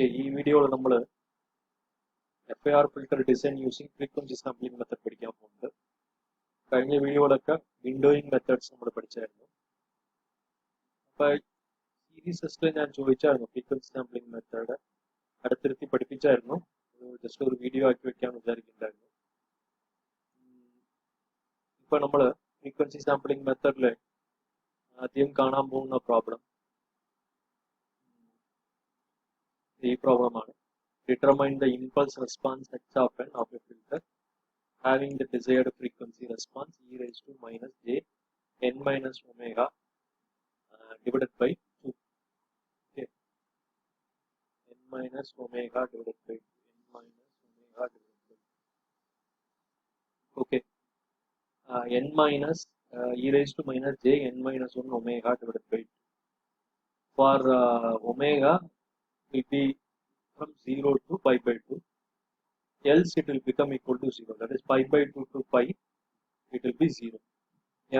Okay, ഈ വീഡിയോയിൽ നമ്മൾ FIR filter design using frequency sampling method പഠിക്കാൻ പോകുന്നുണ്ട്. കഴിഞ്ഞ വീഡിയോയിലൊക്കെ വിൻഡോയിങ് മെത്തേഡ്സ് നമ്മൾ പഠിച്ചായിരുന്നു. അപ്പോൾ സീരീസ് ടെസ്റ്റിൽ ഞാൻ ചോദിച്ചായിരുന്നു ഫ്രീക്വൻസി സാമ്പിളിംഗ് മെത്തേഡ് അടുത്തിരുത്തി പഠിപ്പിച്ചായിരുന്നു. ജസ്റ്റ് ഒരു വീഡിയോ ആക്കി വെക്കാമെന്ന് വിചാരിക്കുന്നുണ്ടായിരുന്നു. ഇപ്പോൾ നമ്മൾ ഫ്രീക്വൻസി സാമ്പിളിംഗ് മെത്തേഡിൽ ആദ്യം കാണാൻ പോകുന്ന പ്രോബ്ലം ഈ പ്രോബ്ലമാണ്. Determine the impulse response H of n of a filter having the desired frequency response e raised to minus j n minus omega divided by 2. Okay, n minus omega divided by 2. N minus omega divided by 2. Okay, n minus e raised to minus j n minus 1 omega divided by 2. For omega will be from 0 to pi by 2, else it will become equal to 0. That is pi by 2 to pi, it will be 0.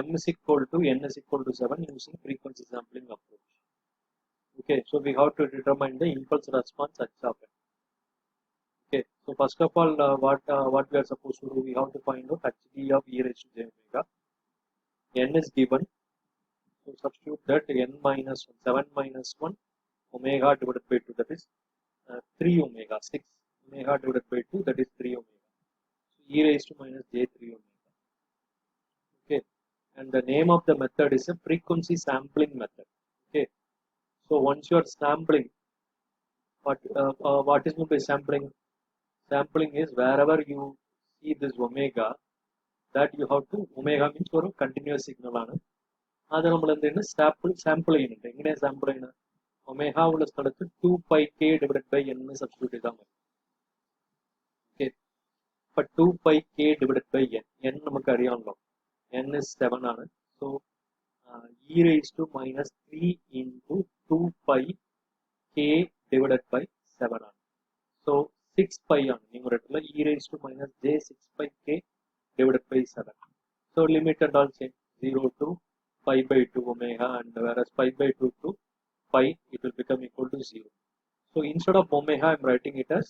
M is equal to n is equal to 7 using frequency sampling approach. Okay, so we have to determine the impulse response H of n. Okay, so first of all, what we are supposed to do, we have to find out HD of e raised to j omega. N is given, so substitute that n minus 1, 7 minus 1 omega divided by 2, that is 3 omega, 6 omega divided by 2, that is 3 omega. So e raised to minus j 3 omega. Okay, and the name of the method is a frequency sampling method. Okay, so once you are sampling, what is meant by sampling? Sampling is wherever you see this omega, that you have to, omega means for a continuous signal ആണ്. അത് നമ്മൾ എന്താണ് sample ചെയ്യുന്നുണ്ട്. എങ്ങനെയാണ് sample ചെയ്യുന്നത്? Omega ഉള്ള സ്ഥലത്ത് 2 pi k divided by n substitute ചെയ്താൽ മതി. ഓക്കെ, അപ്പൊ 2 pi k divided by n, n നമുക്ക് അറിയാമല്ലോ, n is 7 ആണ്. So e raised to minus 3 into 2 pi k divided by 7 ആണ്. സോ 6 pi ആണ് ന്യൂമറേറ്ററിൽ, e raised to minus j 6 pi k divided by 7. So limit and all change 0 to pi by 2 omega, and whereas pi by 2 to pi, it will become equal to 0. So instead of omega, I am writing it as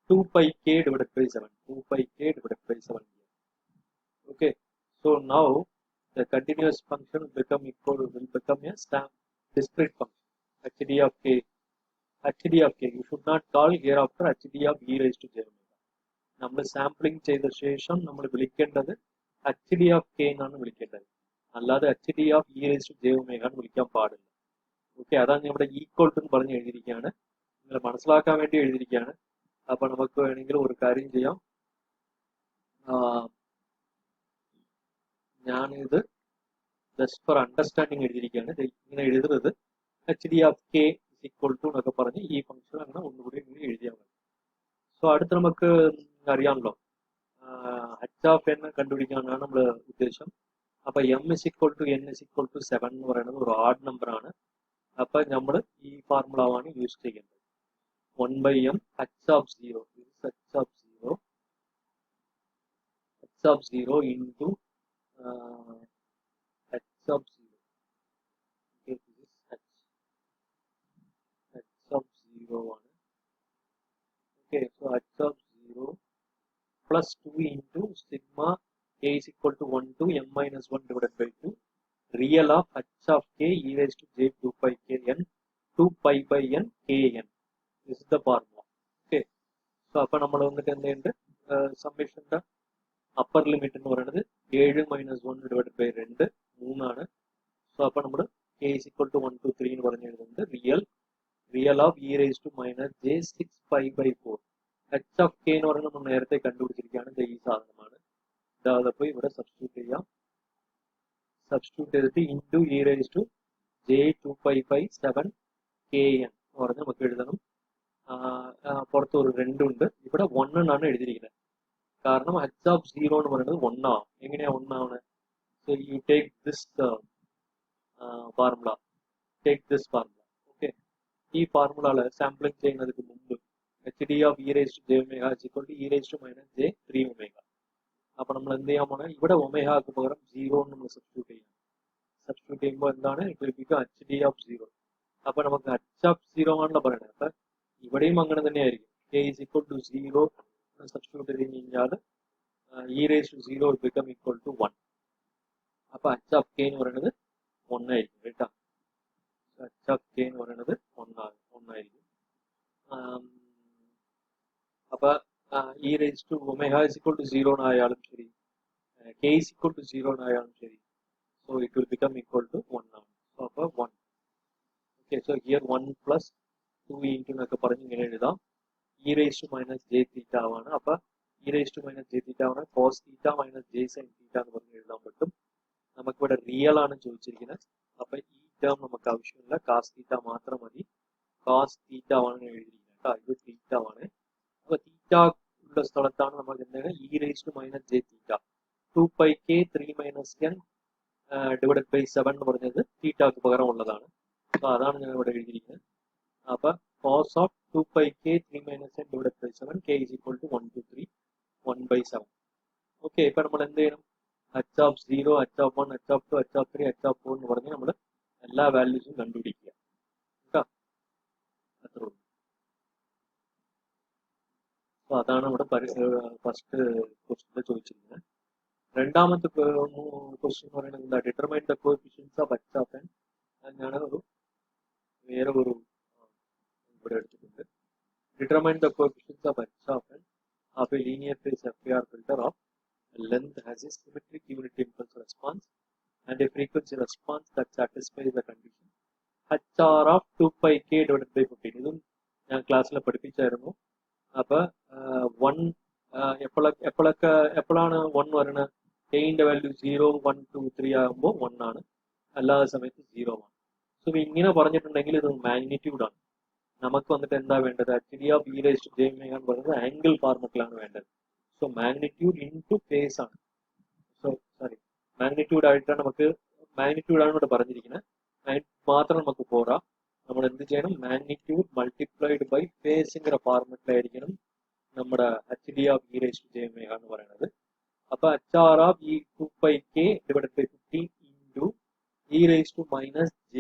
2 pi k divided by 7. 2 pi k divided by 7 here. Okay, so now the continuous function will become a discrete function, hd of k. hd of k, you should not call hereafter hd of e raised to j omega. നമ്മൾ sampling ചെയ്ത ശേഷം നമ്മൾ വിളിക്കേണ്ടത് hd of k എന്നാണ് വിളിക്കേണ്ടത്, അല്ലാതെ hd of e raised to j omega എന്ന് വിളിക്കാൻ പാടില്ല. ഓക്കെ, അതാണ് ഇവിടെ ഈക്വൽ ടു പറഞ്ഞ് എഴുതിയിരിക്കുകയാണ്, നിങ്ങൾ മനസ്സിലാക്കാൻ വേണ്ടി എഴുതിയിരിക്കുകയാണ്. അപ്പൊ നമുക്ക് വേണമെങ്കിൽ ഒരു കാര്യം ചെയ്യാം, ഞാനിത് ജസ്റ്റ് ഫോർ അണ്ടർസ്റ്റാൻഡിങ് എഴുതിയിരിക്കുകയാണ്. ഇങ്ങനെ എഴുതുന്നത് hd of k is equal to എന്നൊക്കെ പറഞ്ഞ് ഈ ഫംഗ്ഷൻ അങ്ങനെ ഒന്നുകൂടി ഇങ്ങനെ എഴുതിയാൽ മതി. സോ അടുത്ത് നമുക്ക് അറിയാമല്ലോ, h of n കണ്ടുപിടിക്കാനാണ് നമ്മൾ ഉദ്ദേശം. അപ്പൊ m is equal to n is equal to 7 എന്ന് പറയുന്നത് ഒരു ഓഡ് നമ്പർ ആണ്. അപ്പൊ നമ്മൾ ഈ ഫോർമുല ആണ് യൂസ് ചെയ്യുന്നത്. 1 by m h of 0, this is h of 0, h of 0 into h of 0. Okay, this is h of 0 ആണ്. Okay, so h of 0 plus 2 into sigma k is equal to 1 to m minus 1 divided by 2 real of h of k e raised to j 2 pi k n 2 pi by n k n. This is the formula. Okay, so അപ്പോൾ നമ്മൾ വന്നിട്ട് എന്തുണ്ട്, സമ്മേഷന്റെ upper limit എന്ന് പറയുന്നത് 7 minus 1 divided by 2 3 ആണ്. So അപ്പോൾ നമ്മൾ k is equal to 1 to 3 എന്ന് പറഞ്ഞു എഴുതുന്നത് real of e raised to minus j 6 pi by 4. h of k എന്ന് പറയുന്നത് നമ്മൾ നേരത്തെ കണ്ടുപിടിച്ചിരിക്കുകയാണ്, ഈ സാധനമാണ്. ഇതാകപ്പോൾ ഇവിടെ സബ്സ്റ്റിറ്റ്യൂട്ട് ചെയ്യാം. സബ്സ്റ്റിറ്റ്യൂട്ട് ചെയ്തിട്ട് into e raise to j 2 pi by 7 kn എന്ന് പറഞ്ഞ് നമുക്ക് എഴുതണം. പുറത്ത് ഒരു 2 ഉണ്ട്, ഇവിടെ 1 എന്നാണ് എഴുതിയിരിക്കുന്നത്, കാരണം h of 0 എന്ന് പറയുന്നത് 1 ആവും. എങ്ങനെയാ 1 ആവണേ? So you take this formula, okay. ഈ ഫോർമുല സാമ്പിളിംഗ് ചെയ്യുന്നതിന് മുമ്പ് hd of e raised to j omega is equal to e raised to minus j 3 omega. അപ്പൊ നമ്മൾ എന്ത് ചെയ്യാൻ പോണേ, ഇവിടെ ഒമേഗക്ക് പകരം 0 നമ്മൾ സബ്സ്റ്റിറ്റ്യൂട്ട് ചെയ്യാം. സബ്സ്റ്റിറ്റ്യൂട്ട് ചെയ്യുമ്പോൾ എന്താണ്, it will become hd of 0. അപ്പൊ നമുക്ക് h of 0 ആണല്ലോ പറയണത്. അപ്പൊ ഇവിടെയും അങ്ങനെ തന്നെയായിരിക്കും. K is equal to 0 substitute ചെയ്ത് കഴിഞ്ഞാൽ e raise to 0 become equal to 1. അപ്പൊ h ഓഫ് k എന്ന് പറയുന്നത് 1 ആയിരിക്കും കേട്ടോ. h ഓഫ് k എന്ന് പറയുന്നത് 1 ആയിരിക്കും. അപ്പൊ e raise to omega is equal to 0 ആയാലും ശരി, k is equal to 0 ആയാലും ശരി, so it will become equal to 1 ആണ്. So അപ്പോൾ 1. Okay, so here 1 plus 2 into എന്നൊക്കെ പറഞ്ഞ് ഇങ്ങനെ എഴുതാം. e raised to minus j theta ആണ്. അപ്പോൾ e raised to minus j theta ആണ് cos theta minus j sin theta എന്ന് പറഞ്ഞ് എഴുതാൻ പറ്റും. നമുക്കിവിടെ റിയൽ ആണ് ചോദിച്ചിരിക്കുന്നത്. അപ്പോൾ ഈ ടേം നമുക്ക് ആവശ്യമില്ല, cos theta മാത്രം മതി. cos theta ആണ് എഴുതിയിരിക്കുന്നത് കേട്ടോ. ഇത് theta ആണ്. അപ്പോൾ theta ഉള്ള സ്ഥലത്താണ് നമ്മൾ എന്താണ് e raised to minus j theta 2 pi k 3 minus n divided by 7 എന്ന് പറഞ്ഞത് തീറ്റക്ക് പകരം ഉള്ളതാണ്. അപ്പോൾ അതാണ് ഞാൻ ഇവിടെ എഴുതിയിരിക്കുന്നത്. അപ്പൊ cos of 2 pi k 3 minus n divided by 7 k is equal to 1 to 3 1 by 7. Okay, ഇപ്പൊ നമ്മൾ എന്ത് ചെയ്യണം? h of 0, h of 1, h of 2, h of 3, h of 4 എന്ന് പറഞ്ഞ് നമ്മൾ എല്ലാ വാല്യൂസും കണ്ടുപിടിക്കുക കേട്ടോ. അത്രേ ഉള്ളൂ. അപ്പൊ അതാണ് ഇവിടെ ഫസ്റ്റ് ക്വസ്റ്റ്യൻ ചോദിച്ചിരിക്കുന്നത്. രണ്ടാമത്തെ ക്വസ്റ്റ്യൻ എന്ന് പറയുന്നത് എന്താ? Determine the coefficients of h of n. ഞാൻ വേറെ ഒരു ഇവിടെ എടുത്തിട്ടുണ്ട്. Determine the coefficients of h of n of a linear phase FIR filter of length has a symmetric unit impulse response and a frequency response that satisfies the condition HR of 2 pi k divided by 15. ഇതും ഞാൻ ക്ലാസ്സിൽ പഠിപ്പിച്ചായിരുന്നു. അപ്പൊ 1 എപ്പോഴാണ് 1 വരുന്നത്? കെയിന്റെ value 0, 1, 2, 3 ആകുമ്പോൾ 1 ആണ്, അല്ലാത്ത സമയത്ത് 0 ആണ്. സോ ഇങ്ങനെ പറഞ്ഞിട്ടുണ്ടെങ്കിൽ ഇത് മാഗ്നിറ്റ്യൂഡ് ആണ്. നമുക്ക് വന്നിട്ട് എന്താ വേണ്ടത്? ആക്ച്വലി ആ b raise to j omega എന്ന് പറയുന്നത് ആംഗിൾ ഫോർമുലയാണ് വേണ്ടത്. സോ മാഗ്നിറ്റ്യൂഡ് ഇൻടു ഫേസ് ആണ്. സോ സോറി, മാഗ്നിറ്റ്യൂഡ് ആയിട്ടാണ് നമുക്ക് മാഗ്നിറ്റ്യൂഡ് ആണ് ഇവിടെ പറഞ്ഞിരിക്കുന്നത്. മാത്രം നമുക്ക് പോരാ, നമ്മൾ എന്ത് ചെയ്യണം? മാഗ്നിറ്റ്യൂഡ് മൾട്ടിപ്ലൈഡ് ബൈ ഫേസിന്റെ ഫോർമുലയായിരിക്കണം നമ്മുടെ h d of e raise to j omega എന്ന് പറയുന്നത്. അപ്പൊ HR of e 2 pi k divided by 15 into e raised to minus j,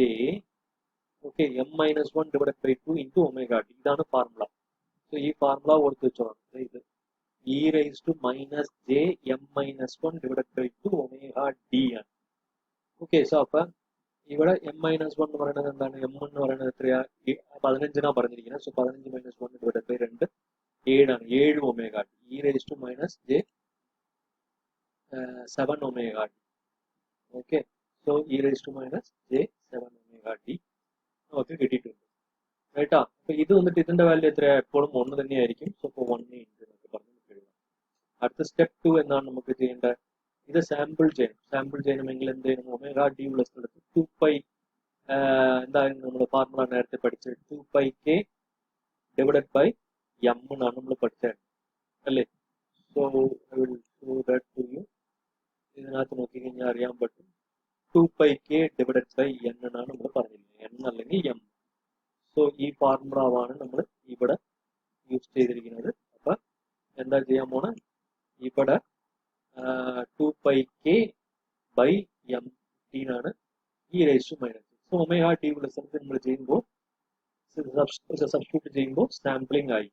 okay, m minus 1 divided by 2 into omega t. ഇതാണ് formula. So ഈ formula ഓർത്ത് വെച്ചോളാം. ഇത് e raised to minus j m minus 1 divided by 2 omega d ആണ്. Okay, so അപ്പൊ ഇവിടെ m minus 1 എന്ന് പറയുന്നത് എന്താണ്? m എന്ന് പറയുന്നത് എത്രയാ? 15 പറഞ്ഞിരിക്കുന്നത്. സോ 15 minus 1 divided by 2 7 ആണ്. 7 omega t. e raised to minus j 7 omega t. Okay, so e raised to minus j 7 omega t നമുക്ക് കിട്ടിയിട്ടുണ്ട് കേട്ടോ. അപ്പൊ ഇത് വന്നിട്ട് ഇതിന്റെ വാല്യൂ എത്രയാ? എപ്പോഴും 1 തന്നെയായിരിക്കും. സോ ഇപ്പോൾ 1 എന്നൊക്കെ പറഞ്ഞ് എഴുതാം. അടുത്ത സ്റ്റെപ്പ് 2 എന്നാണ് നമുക്ക് ചെയ്യേണ്ടത്. ഇത് സാമ്പിൾ ചെയ്യണം. സാമ്പിൾ ചെയ്യണമെങ്കിൽ എന്ത് ചെയ്യണം? ഒമേഗ ഡി ഉള്ള സ്ഥലത്ത് 2 പൈ എന്തായിരുന്നു നമ്മൾ ഫോർമുല നേരത്തെ പഠിച്ചത്? 2 pi k divided by m എന്നാണ് നമ്മൾ പഠിച്ചത് അല്ലേ? So I will show that to you. ഇതിനകത്ത് നോക്കിക്കഴിഞ്ഞാൽ അറിയാൻ പറ്റും 2 pi k divided by n എന്നാണ് നമ്മൾ പറഞ്ഞിരിക്കുന്നത്. എൻ അല്ലെങ്കിൽ എം. സോ ഈ ഫോർമുലയാണ് നമ്മൾ ഇവിടെ യൂസ് ചെയ്തിരിക്കുന്നത്. അപ്പൊ എന്താ ചെയ്യാൻ പോണ? ഇവിടെ 2 പൈ കെ ബൈ എം ടിനാണ് e raise to minus. So omega t ഉള്ള സ്ഥലത്ത് നമ്മൾ ചെയ്യുമ്പോൾ സബ്സ്റ്റിറ്റ്യൂട്ട് ചെയ്യുമ്പോൾ സാമ്പിളിംഗ് ആയി.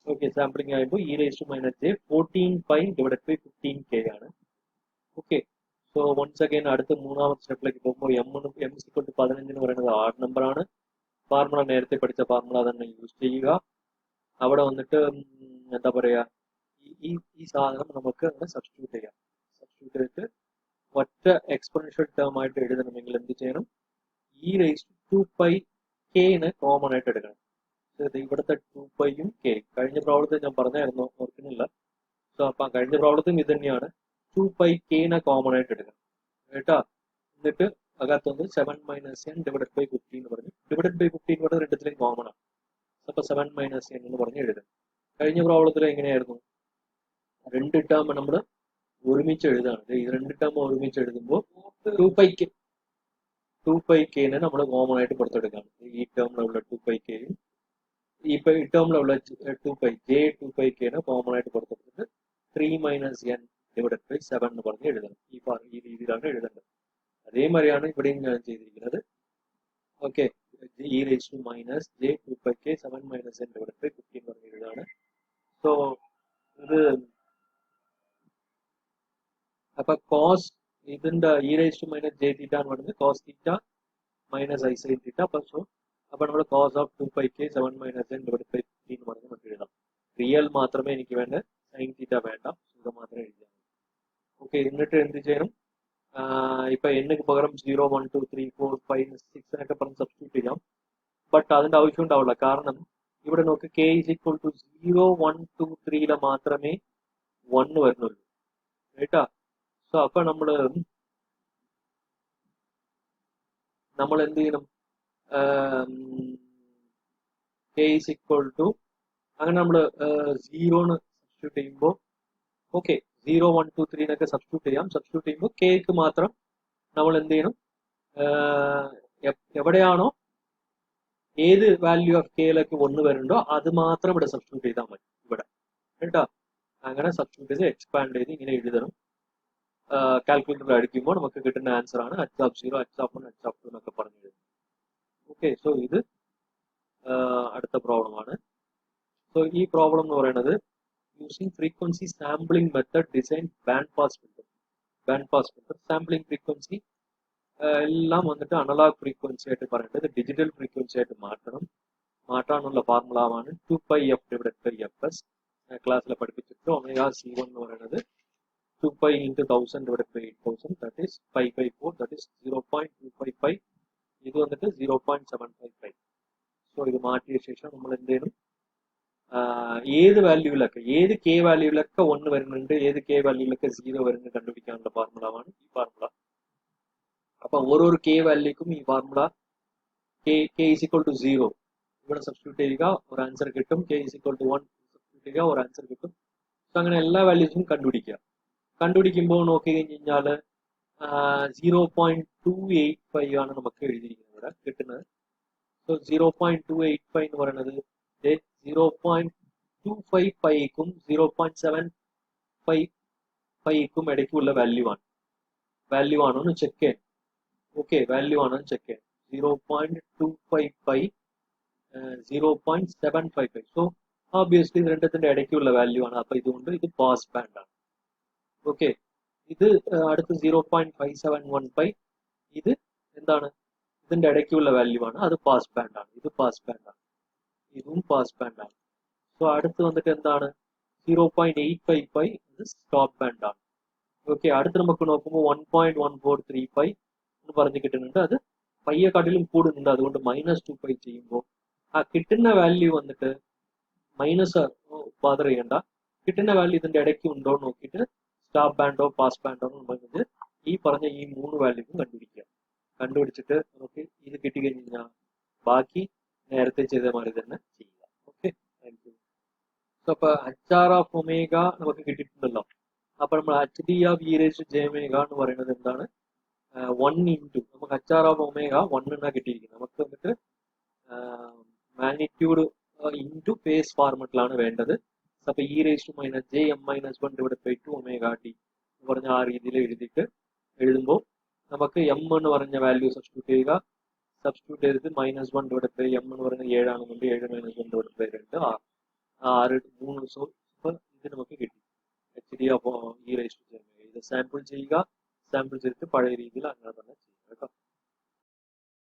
ഓക്കെ, സാമ്പിളിംഗ് ആയപ്പോൾ e raise to minus j 14 pi divided by 15 k ആണ്. ഓക്കെ, സോ വൺസ് അഗൈൻ അടുത്ത മൂന്നാമത്തെ സ്റ്റെപ്പിലേക്ക് പോകുമ്പോൾ എം 15 എന്ന് പറയുന്നത് ആഡ് നമ്പർ ആണ്. ഫോർമുല നേരത്തെ പഠിച്ച ഫോർമുല തന്നെ യൂസ് ചെയ്യുക. അവിടെ വന്നിട്ട് എന്താ പറയാ, ഈ സാധനം നമുക്ക് അങ്ങനെ സബ്സ്റ്റിറ്റ്യൂട്ട് ചെയ്യാം. സബ്സ്റ്റിറ്റ്യൂട്ട് ചെയ്തിട്ട് ഒറ്റ എക്സ്പോണൻഷ്യൽ ടേം ആയിട്ട് എഴുതണമെങ്കിൽ എന്ത് ചെയ്യണം? ഈ റേസ് ടു 2 പൈ കെന് കോമൺ ആയിട്ട് എടുക്കണം. ഇവിടുത്തെ 2 പൈയും കെ കഴിഞ്ഞ പ്രോബ്ലത്തിൽ ഞാൻ പറഞ്ഞായിരുന്നു, ഓർക്കുന്നില്ല. സോ അപ്പൊ കഴിഞ്ഞ പ്രോബ്ലത്തിലും ഇത് തന്നെയാണ്. 2 പൈ കെനെ കോമൺ ആയിട്ട് എടുക്കണം കേട്ടോ. എന്നിട്ട് അകത്തൊന്ന് 7 മൈനസ് എൻ ഡിവൈഡഡ് ബൈ 15 എന്ന് പറഞ്ഞു. ഡിവൈഡഡ് ബൈ 15 ഇവിടെ രണ്ടത്തിലും കോമൺ ആണ്. അപ്പൊ 7 മൈനസ് എൻ എന്ന് പറഞ്ഞ് എഴുതാം. കഴിഞ്ഞ പ്രോബ്ലത്തിൽ എങ്ങനെയായിരുന്നു? രണ്ട് ടേം നമ്മൾ ഒരുമിച്ച് എഴുതാണ്. ഈ രണ്ട് ടേം ഒരുമിച്ച് എഴുതുമ്പോൾ 2 പൈ കെനെ നമ്മൾ കോമൺ ആയിട്ട് പുറത്തെടുക്കുകയാണ്. ഈ ടേമിലുള്ള 2 പൈ കെയും ഈ ടേമിലുള്ള 2 പൈ ജെ 2 പൈ കെനെ കോമൺ ആയിട്ട് പുറത്തെടുത്തിട്ട് 3 മൈനസ് എൻ ഡിവൈഡഡ് ബൈ 7 എന്ന് പറഞ്ഞ് എഴുതണം. ഈ രീതിയിലാണ് എഴുതേണ്ടത്. അതേമാതിരിയാണ് ഇവിടെയും ഞാൻ ചെയ്തിരിക്കുന്നത്. Okay, e raised to minus j 2 pi k 7 minus n divided by 15 പറഞ്ഞ എഴുതാണ്. സോ ഇത് അപ്പൊ കോസ് ഇതിന്റെ e raised to minus j theta എന്ന് പറയുന്നത് cos theta minus I sin theta അപ്പൊ സോ അപ്പൊ നമ്മൾ cos of 2 pi k 7 minus n divided by 15 എന്ന് പറഞ്ഞ് നമുക്ക് എഴുതാം. റിയൽ മാത്രമേ എനിക്ക് വേണ്ട, sin theta വേണ്ട, ഇത് മാത്രമേ എഴുതാം. ഓക്കെ, എന്നിട്ട് എന്ത് ചെയ്യണം? ഇപ്പൊ എന്നക്ക് പകരം 0 1 2 3 4 5 6 എന്നൊക്കെ പറഞ്ഞ് സബ്സ്റ്റിറ്റ്യൂട്ട് ചെയ്യാം. ബട്ട് അതിന്റെ ആവശ്യം ഉണ്ടാവില്ല. കാരണം ഇവിടെ നോക്ക് k is equal to 0 1 2 3 മാത്രമേ 1 വരുന്നുള്ളൂ കേട്ടാ. സോ അപ്പൊ നമ്മൾ എന്ത് ചെയ്യണം? k is equal to അങ്ങനെ നമ്മൾ 0 സബ്സ്റ്റിറ്റ്യൂട്ട് ചെയ്യുമ്പോൾ ഓക്കെ 0 1 2 3 എന്നൊക്കെ സബ്സ്റ്റിറ്റ്യൂട്ട് ചെയ്യാം. സബ്സ്റ്റിറ്റ്യൂട്ട് ചെയ്യുമ്പോൾ kക്ക് മാത്രം നമ്മൾ എന്ത് ചെയ്യണം? എവിടെയാണോ ഏത് വാല്യൂ ഓഫ് കെയിലേക്ക് 1 വരുന്നുണ്ടോ അത് മാത്രം ഇവിടെ സബ്സ്റ്റിറ്റ്യൂട്ട് ചെയ്താൽ മതി ഇവിടെ കേട്ടോ. അങ്ങനെ സബ്സ്റ്റിറ്റ്യൂട്ട് ചെയ്ത് എക്സ്പാൻഡ് ചെയ്ത് ഇങ്ങനെ എഴുതണം. കാൽക്കുലേറ്റർ അടിക്കുമ്പോൾ നമുക്ക് കിട്ടുന്ന ആൻസർ ആണ് h of 0 h of 1 h of 2 എന്നൊക്കെ പറഞ്ഞു എഴുതുന്നത്. ഓക്കെ, സോ ഇത് അടുത്ത പ്രോബ്ലം ആണ്. സോ ഈ പ്രോബ്ലം എന്ന് പറയുന്നത് using frequency sampling method design band pass filter. Band pass filter sampling frequency എല്ലാം വന്നിട്ട് അനലോഗ് ഫ്രീക്വൻസി ആയിട്ട് പറയേണ്ടത് ഡിജിറ്റൽ ഫ്രീക്വൻസി ആയിട്ട് മാറ്റാനുള്ള ഫോർമുല ആണ് 2πf ഡിവൈഡഡ് ബൈ fs. ക്ലാസ്സിൽ പഠിപ്പിച്ചിട്ട് ഒമേഗ c1 എന്ന് പറയുന്നത് 2π into 1000 divided by 8000, that is pi by 4, that is 0.255. ഇത് വന്നിട്ട് 0.755. സോ ഇത് മാറ്റിയ ശേഷം നമ്മൾ എന്ത് ചെയ്യണം? ഏത് വാല്യൂവിലൊക്കെ ഏത് കെ വാല്യൂവിലൊക്കെ 1 വരുന്നുണ്ട്, ഏത് കെ വാല്യൂവിലൊക്കെ 0 വരുന്നുണ്ട് കണ്ടുപിടിക്കാനുള്ള ഫോർമുല ആണ് ഈ ഫോർമുല. അപ്പൊ ഓരോരോ കെ വാല്യൂക്കും ഈ formula k is equal to 0 ഇവിടെ സബ്സ്റ്റിറ്റ്യൂട്ട് ചെയ്യുക, ഒരു ആൻസർ കിട്ടും. k is equal to 1 substitute ചെയ്യുക, ഒരു ആൻസർ കിട്ടും. സോ അങ്ങനെ എല്ലാ വാല്യൂസും കണ്ടുപിടിക്കുമ്പോൾ നോക്കി കഴിഞ്ഞാൽ 0.285 ആണ് നമുക്ക് എഴുതിയിരിക്കുന്നത് ഇവിടെ കിട്ടുന്നത്. സോ 0.285 എന്ന് പറയുന്നത് 0.25 പൈക്കും 0.75 ഇടയ്ക്കുള്ള വാല്യൂ ആണോ എന്ന് ചെക്ക് ചെയ്യാൻ. ഓക്കെ, വാല്യൂ ആണോ എന്ന് ചെക്ക് ചെയ്യാൻ. 0.255 0.755. സോ ഓബിയസ്ലി ഇത് രണ്ടത്തിന്റെ ഇടയ്ക്കുള്ള വാല്യൂ ആണ്. അപ്പൊ ഇതുകൊണ്ട് ഇത് പാസ് ബാൻഡ് ആണ്. ഓക്കെ, ഇത് അടുത്ത് 0.571 ഇത് എന്താണ്? ഇതിന്റെ ഇടയ്ക്കുള്ള വാല്യൂ ആണ്, അത് പാസ് ബാൻഡ് ആണ്. ഇത് പാസ് ബാൻഡ് ആണ്, ഇതും പാസ് ബാൻഡ് ആണ്. സോ അടുത്ത് വന്നിട്ട് എന്താണ്? 0.855 ഇത് സ്റ്റോപ്പ് ബാൻഡ് ആണ്. ഓക്കെ, അടുത്ത് നമുക്ക് നോക്കുമ്പോൾ 1.1435 എന്ന് പറഞ്ഞ് കിട്ടുന്നുണ്ട്. അത് പയ്യെക്കാട്ടിലും കൂടുന്നുണ്ട്. അതുകൊണ്ട് -2π ചെയ്യുമ്പോൾ ആ കിട്ടുന്ന വാല്യൂ വന്നിട്ട് മൈനസ് ബോദർ ചെയ്യണ്ട. കിട്ടുന്ന വാല്യൂ ഇതിന്റെ ഇടയ്ക്ക് ഉണ്ടോ എന്ന് നോക്കിയിട്ട് സ്റ്റോപ്പ് ബാൻഡോ പാസ് ബാൻഡോ എന്ന് പറയുന്നത് ഈ പറഞ്ഞ ഈ 3 വാല്യൂക്കും കണ്ടുപിടിച്ചിട്ട് നമുക്ക് ഇത് കിട്ടി കഴിഞ്ഞാൽ ബാക്കി നേരത്തെ ചെയ്ത മാതിരി തന്നെ ചെയ്യുക. Okay, thank you. സോ അപ്പൊ HR of ഒമേഗ നമുക്ക് കിട്ടിയിട്ടുണ്ടല്ലോ. അപ്പൊ നമ്മൾ HD of e raised to j omega എന്ന് പറയുന്നത് എന്താണ്? 1 into നമുക്ക് HR of ഒമേഗ 1 എന്നാ കിട്ടിയിരിക്കുന്നത്. നമുക്ക് വന്നിട്ട് മാഗ്നിറ്റ്യൂഡ് ഇൻറ്റു ഫേസ് ഫോർമാറ്റിലാണ് വേണ്ടത്. അപ്പൊ e raised to minus j m minus 1 divided by 2 omega t എന്ന് പറഞ്ഞ ആ രീതിയിൽ എഴുതുമ്പോൾ നമുക്ക് m എന്ന് പറഞ്ഞ വാല്യൂ സബ്സ്റ്റിറ്റ്യൂട്ട് ചെയ്തിട്ട് -1 divided by m എന്ന് പറയുന്നത് 7 ആണെന്നുണ്ട് 7 - 1 divided by 2 6 3. സോ ഇത് നമുക്ക് കിട്ടി HD of e raised to j omega. ഇത് സാമ്പിൾ ചെയ്തിട്ട് പഴയ രീതിയിൽ അങ്ങനെ തന്നെ ചെയ്യുക കേട്ടോ.